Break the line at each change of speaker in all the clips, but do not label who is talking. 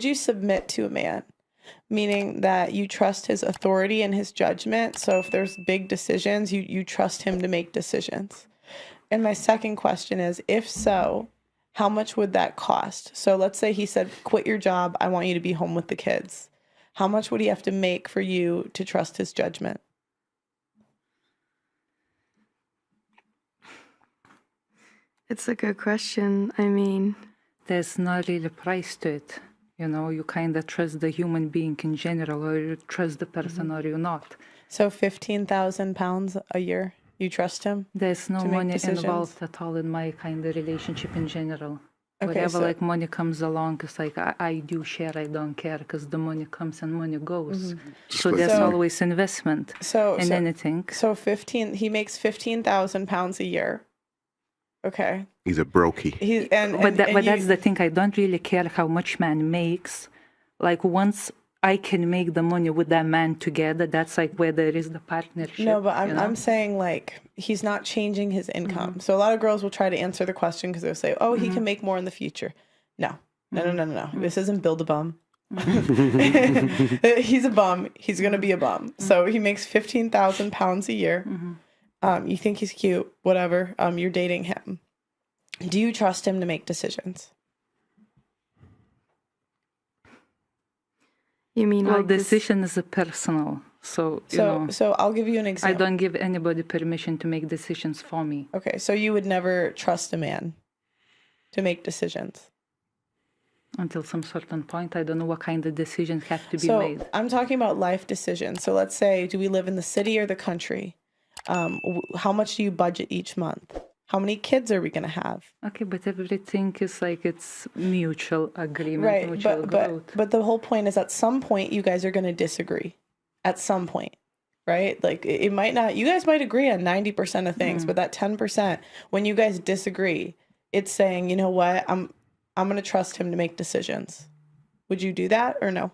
you submit to a man? Meaning that you trust his authority and his judgment. So if there's big decisions, you trust him to make decisions. And my second question is, if so, how much would that cost? So let's say he said, quit your job. I want you to be home with the kids. How much would he have to make for you to trust his judgment?
It's a good question. I mean,
there's not really a price to it. You know, you kind of trust the human being in general, or you trust the person or you not.
So 15,000 pounds a year, you trust him?
There's no money involved at all in my kind of relationship in general. Okay, whatever, like, money comes along, it's like, I do share, I don't care, because the money comes and money goes. So there's always investment in anything.
So he makes 15,000 pounds a year. Okay.
He's a brokey.
But that's the thing. I don't really care how much man makes. Like, once I can make the money with that man together, that's like where there is the partnership.
No, but I'm saying, like, he's not changing his income. So a lot of girls will try to answer the question because they'll say, oh, he can make more in the future. No. This isn't build a bum. He's a bum. He's going to be a bum. So he makes 15,000 pounds a year. You think he's cute, whatever. You're dating him. Do you trust him to make decisions?
You mean,
well,
like,
decision is a personal. So
I'll give you an example.
I don't give anybody permission to make decisions for me.
Okay, so you would never trust a man to make decisions?
Until some certain point, I don't know what kind of decisions have to be made.
I'm talking about life decisions. So let's say, do we live in the city or the country? How much do you budget each month? How many kids are we going to have?
Okay, but everything is like, it's mutual agreement,
right?
Mutual growth.
But the whole point is, at some point, you guys are going to disagree. At some point, right? Like, it might not. You guys might agree on 90% of things, but that 10%, when you guys disagree, it's saying, you know what? I'm going to trust him to make decisions. Would you do that or no?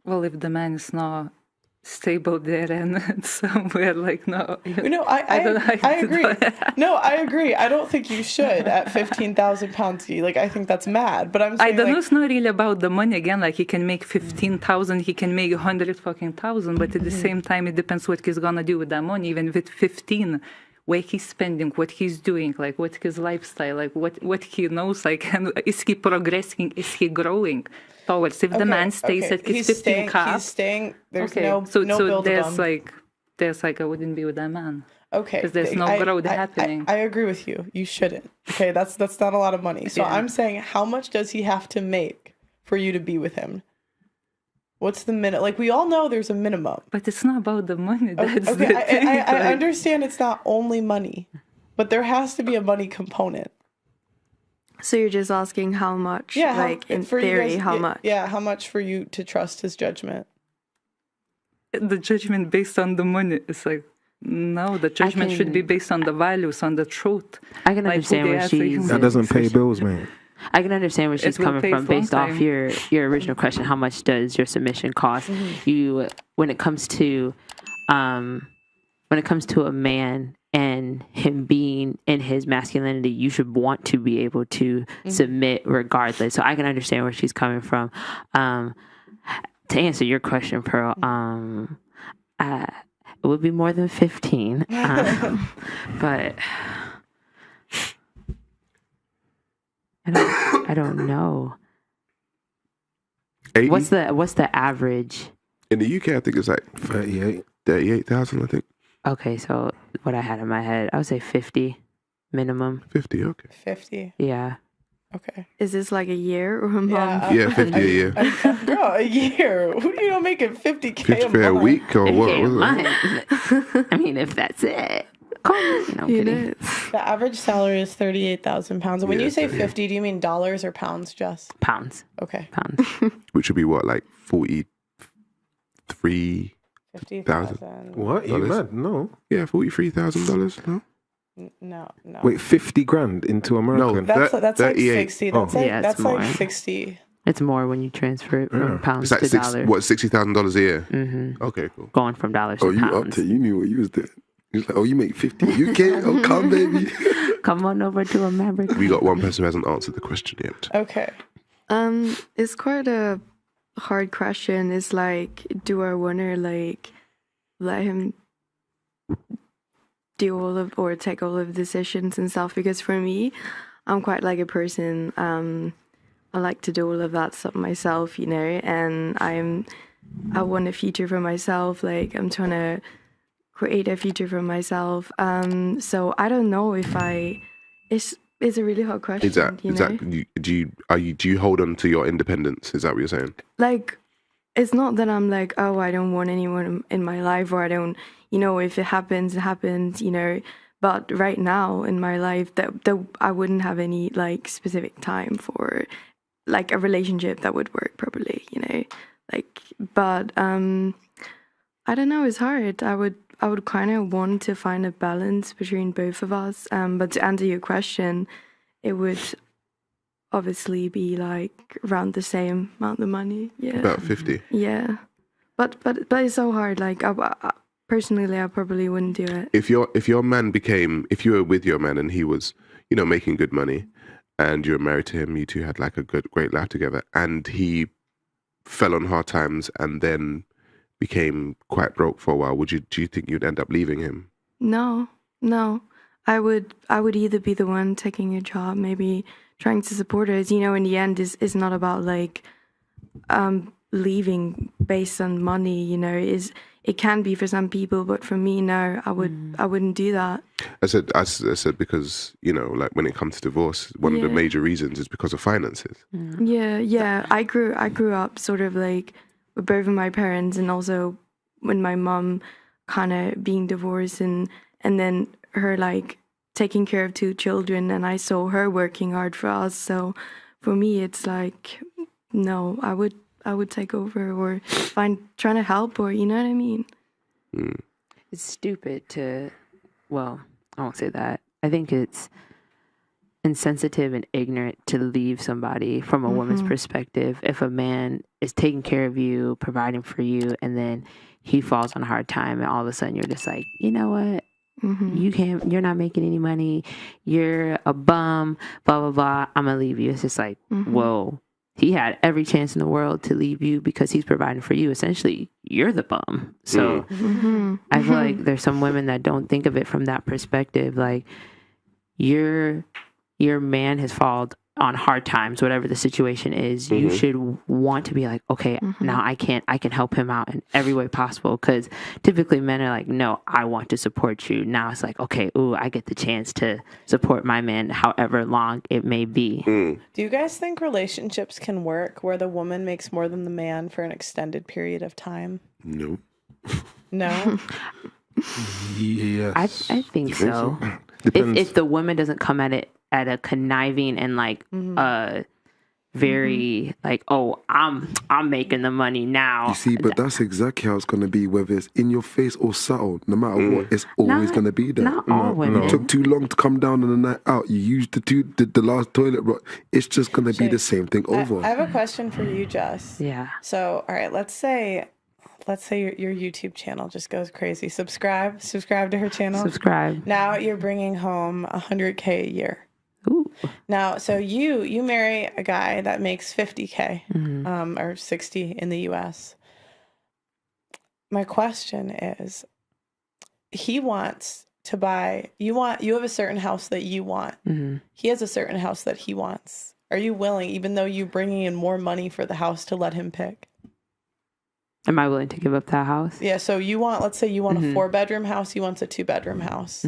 Well, if the man is not stable there and somewhere, like, no.
I agree. No, I agree. I don't think you should at 15,000 pounds. Like, I think that's mad. But I'm saying,
I don't know. It's not really about the money. Again, like, he can make 15,000, he can make 100,000. But at the same time, it depends what he's gonna do with that money. Even with 15, where he's spending, what he's doing, like, what's his lifestyle, like, what he knows, like, and is he progressing? Is he growing towards? If the man stays at his 15 cap,
he's staying. There's
so there's like I wouldn't be with that man.
Okay,
because there's no growth happening.
I agree with you. You shouldn't. Okay, that's not a lot of money. So I'm saying, how much does he have to make for you to be with him? What's the minute? Like, we all know there's a minimum.
But it's not about the money. That's
okay, the thing. I understand it's not only money, but there has to be a money component.
So you're just asking how much?
Yeah,
like, in theory, how much?
Yeah, how much for you to trust his judgment?
The judgment based on the money is like, no, the judgment should be based on the values, on the truth.
I can understand where she's...
That doesn't pay bills, man.
I can understand where she's coming from based off your original question. How much does your submission cost? When it comes to a man and him being in his masculinity, you should want to be able to submit regardless. So I can understand where she's coming from. To answer your question, Pearl, it would be more than 15, but I don't know.
80?
What's the average?
In the UK, I think it's like 38,000, I think.
Okay, so what I had in my head, I would say 50 minimum.
50, okay.
50.
Yeah.
Okay.
Is this like a year or a month?
Yeah, 50 a year.
Girl, a year. Who do you know making 50K
50 a week or what?
I mean, if that's it.
The average salary is 38,000 pounds. And when you say 50, do you mean dollars or pounds, Jess?
Pounds.
Okay.
Pounds.
Which would be what, like 43,000?
50,000.
What? You mad? No.
Yeah, $43,000. No.
No.
Wait, 50 grand into American?
No, that's like 60. That's
more.
Like 60.
It's more when you transfer it from pounds
it's like
to dollars.
What, $60,000 a year?
Mm-hmm.
Okay, cool.
Going from dollars to pounds.
You knew what you was doing. He was like, oh, you make 50 UK? Oh, come, baby.
Come on over to America.
We got one person who hasn't answered the question yet.
Okay.
It's quite a hard question. It's like, do I want to like let him do all of or take all of the decisions and stuff? Because for me, I'm quite like a person. I like to do all of that stuff myself, and I want a future for myself. Like I'm trying to create a future for myself. So I don't know if it's a really hard question.
Do you hold on to your independence? Is that what you're saying?
Like, it's not that I'm like, oh, I don't want anyone in my life, or I don't, if it happens, it happens, But right now in my life, that I wouldn't have any like specific time for like a relationship that would work properly, Like, but I don't know. It's hard. I would kind of want to find a balance between both of us. But to answer your question, it would obviously be like around the same amount of money. Yeah.
About 50.
Yeah. But it's so hard. Like personally, I probably wouldn't do it.
If you were with your man and he was, making good money, and you were married to him, you two had like a great life together, and he fell on hard times and then became quite broke for a while, do you think you'd end up leaving him?
No. I would either be the one taking a job, maybe trying to support us. In the end, it's not about like leaving based on money. It can be for some people, but for me, no, I wouldn't do that.
I said because like when it comes to divorce, one of the major reasons is because of finances.
Yeah. I grew up sort of like with both of my parents, and also when my mom kind of being divorced, and then her like taking care of 2 children, and I saw her working hard for us. So for me, it's like, no, I would take over or trying to help, or you know what I mean?
It's stupid well, I won't say that. I think it's insensitive and ignorant to leave somebody from a woman's perspective. If a man is taking care of you, providing for you, and then he falls on a hard time, and all of a sudden you're just like, you know what? You're not making any money. You're a bum, blah, blah, blah. I'm going to leave you. It's just like, whoa. He had every chance in the world to leave you because he's providing for you. Essentially, you're the bum. So I feel like there's some women that don't think of it from that perspective. Like, your man has fallen on hard times, whatever the situation is. You should want to be like, okay, now I can help him out in every way possible. Because typically men are like, no, I want to support you. Now it's like, okay, I get the chance to support my man however long it may be.
Do you guys think relationships can work where the woman makes more than the man for an extended period of time?
No.
No?
Yes.
I think so. If the woman doesn't come at it at a conniving and like very like, oh, I'm making the money now.
You see, but that's exactly how it's going to be, whether it's in your face or subtle. No matter what, it's always going to be there.
Not all women.
It took too long to come down on the night out. You used the last toilet roll. It's just going to be the same thing over.
I have a question for you, Jess.
Yeah.
So, all right, let's say your YouTube channel just goes crazy. Subscribe to her channel.
Subscribe.
Now you're bringing home $100K a year.
Ooh.
Now, so you marry a guy that makes $50K, or 60 in the US. My question is, he wants to buy, you have a certain house that you want. He has a certain house that he wants. Are you willing, even though you're bringing in more money for the house, to let him pick?
Am I willing to give up that house?
Yeah, so let's say you want a 4-bedroom house, he wants a 2-bedroom house.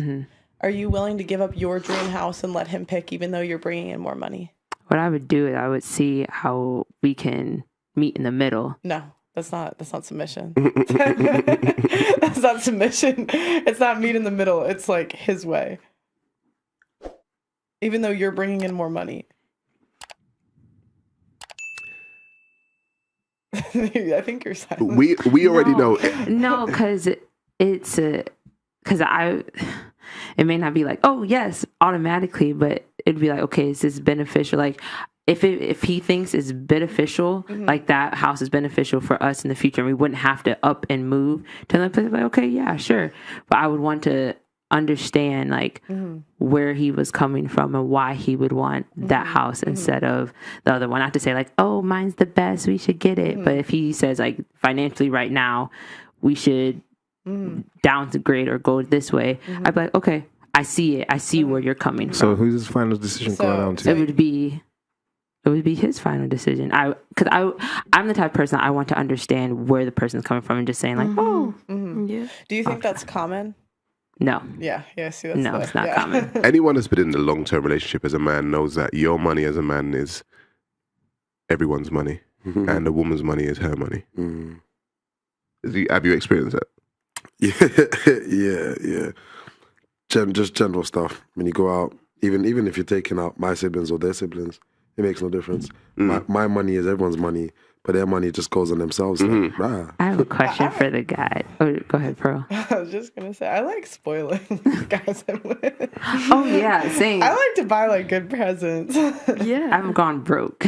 Are you willing to give up your dream house and let him pick, even though you're bringing in more money?
What I would do is I would see how we can meet in the middle.
No, that's not submission. That's not submission. It's not meet in the middle. It's like his way. Even though you're bringing in more money. I think you're silent.
We already know.
No, because it may not be like, oh yes, automatically, but it'd be like, okay, is this beneficial? Like if he thinks it's beneficial, like that house is beneficial for us in the future, and we wouldn't have to up and move to another place, like, okay, yeah, sure. But I would want to understand like where he was coming from and why he would want that house instead of the other one. Not to say like, oh, mine's the best, we should get it. But if he says like financially right now, we should downgrade or go this way, I'd be like, okay, I see it. I see where you're coming
So
from.
who's his final decision going down to?
It would be his final decision. I'm the type of person I want to understand where the person's coming from and just saying like, oh,
Yeah.
Do you think that's common?
no,
Yeah. See, that's
no, it's not common.
Anyone that's been in a long-term relationship as a man knows that your money as a man is everyone's money, and a woman's money is her money. Have you experienced that?
Yeah. Just general stuff. When you go out, even if you're taking out my siblings or their siblings, it makes no difference. My money is everyone's money, but their money just goes on themselves. Like, rah.
I have a question for the guy. Oh, go ahead, Pearl.
I was just gonna say I like spoiling guys I'm with.
Oh yeah, same.
I like to buy like good presents.
Yeah.
I've gone broke.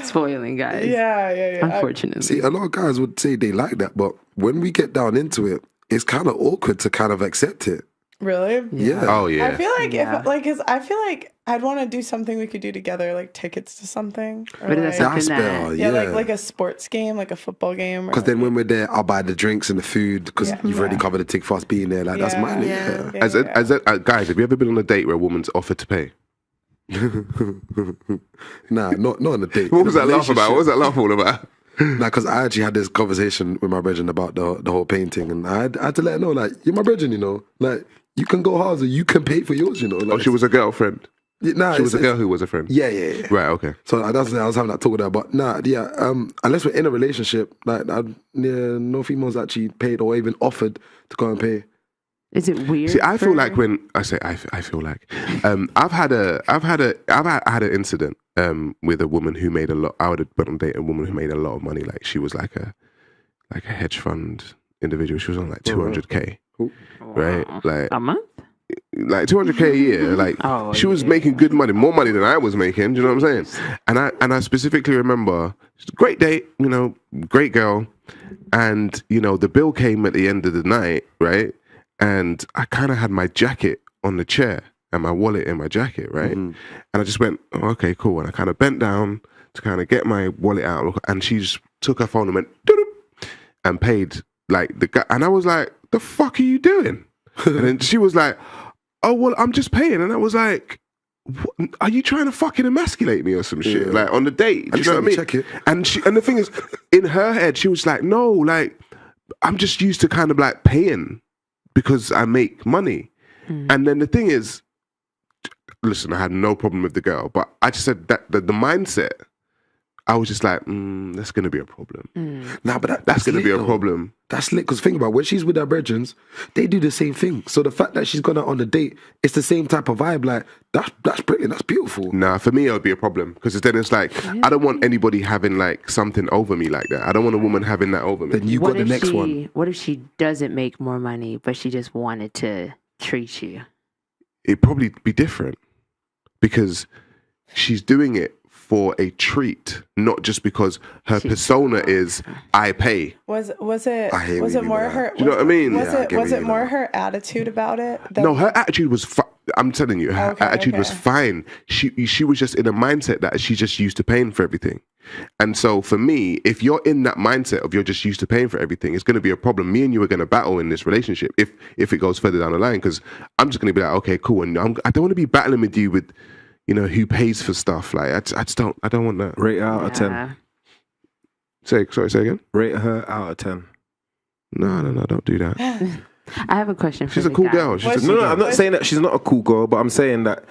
Spoiling guys.
Yeah.
Unfortunately.
See, a lot of guys would say they like that, but when we get down into it, it's kind of awkward to kind of accept it.
Really?
Yeah.
Oh yeah.
I feel like
Yeah.
if like, cause I feel like I'd want to do something we could do together, like tickets to something. Or
But
like,
that's something
That's
that
better,
yeah,
yeah.
like a sports game, like a football game.
Because then when we're there, I'll buy the drinks and the food because
Yeah.
you've already covered the tick for us being there. Like, that's mine.
Yeah.
Yeah.
Guys, have you ever been on a date where a woman's offered to pay?
Nah, not on a date.
What was that laugh
Relationship.
about? What was that laugh all about?
Nah, because I actually had this conversation with my brethren about the whole painting, and I had to let her know, like, you're my brethren, you know, like, you can go hard, so you can pay for yours, you know. Like,
Oh, she was a girlfriend.
nah,
She was a
it's-
girl who was a friend.
Yeah.
Right. Okay.
So I was having that talk with her, but unless we're in a relationship, like, no females actually paid or even offered to go and pay.
is it weird?
See, I feel
for-
like when I say I feel like, I've had an incident with a woman who made a lot. I would have went on a date a woman who made a lot of money. Like she was like a hedge fund individual. She was on like 200K, right? Like
a month.
like 200K a year. Like
Oh,
she was
yeah.
making good money, more money than I was making. Do you know what I'm saying? And I specifically remember great date, you know, great girl, and you know the bill came at the end of the night, right? And I kind of had my jacket on the chair and my wallet in my jacket, right? And I just went, oh, okay, cool. And I kind of bent down to kind of get my wallet out, and she just took her phone and went doo-doo, and paid like the guy. And I was like, the fuck are you doing? And then she was like, oh, well, I'm just paying. And I was like, what? Are you trying to fucking emasculate me or some shit?
Yeah.
Like on the date? Do you know what I mean?
Check it.
And the thing is, in her head, she was like, no, like, I'm just used to kind of like paying because I make money. And then the thing is, listen, I had no problem with the girl, but I just said that the mindset, I was just like, that's going to be a problem.
Nah, but
That's going to
lit,
be a
though.
problem.
That's lit, because think about it, when she's with her brethren, they do the same thing. So the fact that she's gone out on the date, it's the same type of vibe. Like, that's brilliant, that's beautiful.
Nah, for me, it would be a problem because then it's like, I don't want anybody having like something over me like that. I don't want a woman having that over me.
Then you got the next one.
What if she doesn't make more money, but she just wanted to treat you?
It'd probably be different because she's doing it for a treat, not just because her persona is I pay.
Was it
I hate
was
when
it
you
more
do that.
her?
Do you know what I mean?
Was
Yeah, I
it
get
was
what
it
you
more
mean.
her attitude about it?
No, her attitude was. I'm telling you, her
Okay,
attitude was
okay.
fine. She was just in a mindset that she's just used to paying for everything. And so for me, if you're in that mindset of you're just used to paying for everything, it's going to be a problem. Me and you are going to battle in this relationship if it goes further down the line, because I'm just going to be like, okay, cool, and I don't want to be battling with you with, you know, who pays for stuff. Like I just don't want that.
Rate her out of 10.
Yeah.
Say again.
Rate her out of 10.
No, don't do that.
I have a question for
She's a
the
cool
guy.
girl. She's a
Was
cool
she-
No, I'm not
Was-
saying that she's not a cool girl, but I'm saying that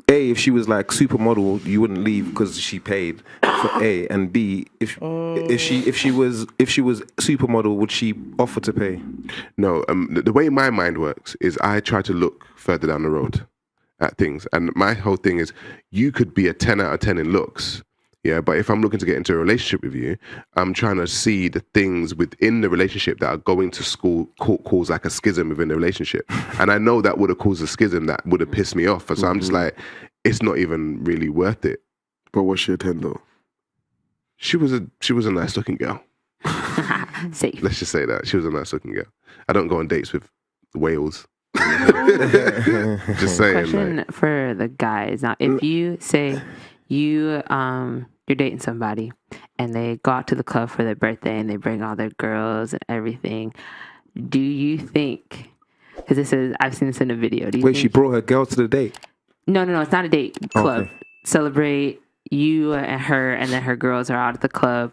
if she was like supermodel, you wouldn't leave because she paid for A, and B, if she was supermodel, would she offer to pay?
No, the way my mind works is I try to look further down the road at things. And my whole thing is you could be a 10 out of 10 in looks. Yeah, but if I'm looking to get into a relationship with you, I'm trying to see the things within the relationship that are going to cause like a schism within the relationship. And I know that would have caused a schism that would have pissed me off. So I'm just like, it's not even really worth it.
But what's your 10 though?
She was a nice looking girl.
Safe.
Let's just say that. She was a nice looking girl. I don't go on dates with whales. Just saying.
Question
Like,
for the guys. Now, if you say you're dating somebody and they go out to the club for their birthday and they bring all their girls and everything, do you think? Because I've seen this in a video. Do you
Wait,
think,
she brought her girl to the date.
No, it's not a date. Club.
Okay.
Celebrate you and her, and then her girls are out at the club.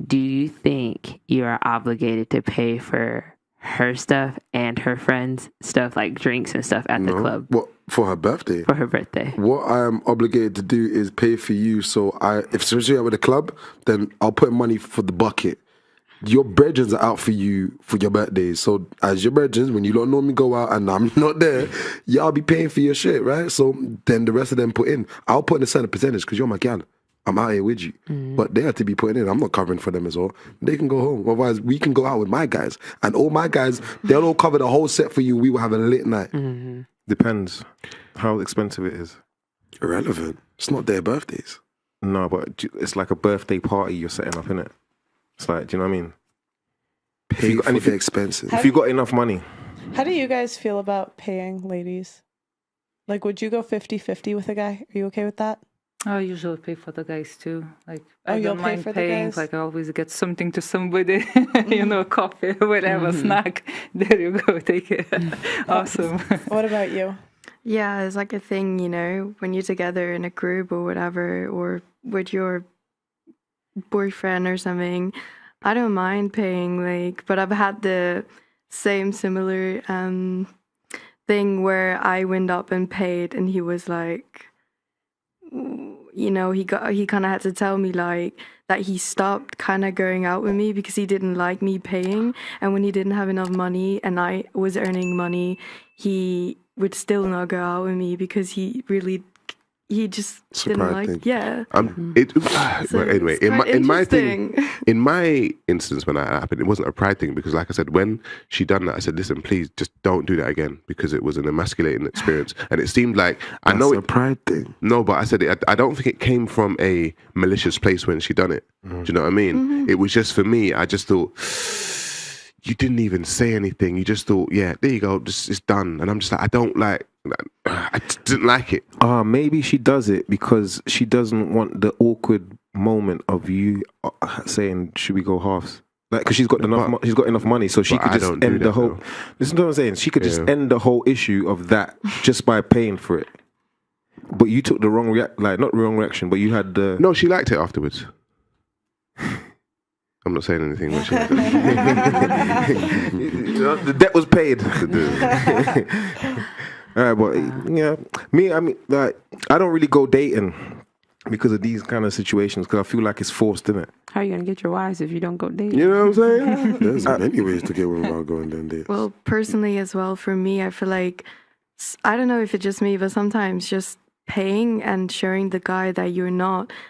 Do you think you are obligated to pay for her stuff and her friends' stuff, like drinks and stuff at the club
What, for her birthday?
for her birthday?
What I am obligated to do is pay for you. So if especially at the club, then I'll put money for the bucket. Your brethrens are out for you for your birthdays. So as your brethrens, when you don't normally go out and I'm not there, y'all be paying for your shit, right? So then the rest of them put in. I'll put in a certain percentage because you're my gal. I'm out here with you. But they have to be putting in. I'm not covering for them as well. They can go home. Otherwise, we can go out with my guys. And all my guys, they'll all cover the whole set for you. We will have a lit night.
Depends how expensive it is.
Irrelevant. It's not their birthdays.
No, but it's like a birthday party you're setting up, innit? It's like, do you know what I mean?
Pay for the expenses.
If you got enough money.
How do you guys feel about paying ladies? Like, would you go 50-50 with a guy? Are you okay with that?
I usually pay for the guys too. Like
Oh,
I
you'll
don't
pay
mind
for the
paying.
guys?
Like I always get something to somebody, coffee, whatever, snack. There you go, take it. Awesome.
What about you?
Yeah, it's like a thing, when you're together in a group or whatever, or with your boyfriend or something. I don't mind paying, but I've had the similar thing where I went up and paid, and he was like, he kind of had to tell me that he stopped kind of going out with me because he didn't like me paying, and when he didn't have enough money and I was earning money, he would still not go out with me because he just didn't like.
thing.
Yeah.
So
but anyway,
it's
in
quite
my thing,
interesting.
in my instance, when that happened, it wasn't a pride thing because, like I said, when she done that, I said, "Listen, please, just don't do that again," because it was an emasculating experience, and it seemed like I know
That's a pride thing.
No, but I said I don't think it came from a malicious place when she done it. Do you know what I mean? It was just for me. I just thought. You didn't even say anything. You just thought, yeah, there you go, it's done. And I'm just like, I just didn't like it.
Maybe she does it because she doesn't want the awkward moment of you saying, "Should we go halves?" Like, because she's got enough money, so she could just end the whole. Listen to what I'm saying. She could just end the whole issue of that just by paying for it. But you took the wrong not wrong reaction, but you had the.
No, she liked it afterwards. I'm not saying anything. But she
The debt was paid. All right, but me, I mean, I don't really go dating because of these kind of situations because I feel like it's forced, isn't it?
How are you gonna get your wives if you don't go dating?
You know what I'm saying?
There's many ways to get women without going down dates.
Well, personally as well, for me, I feel like, I don't know if it's just me, but sometimes just paying and showing the guy that you're not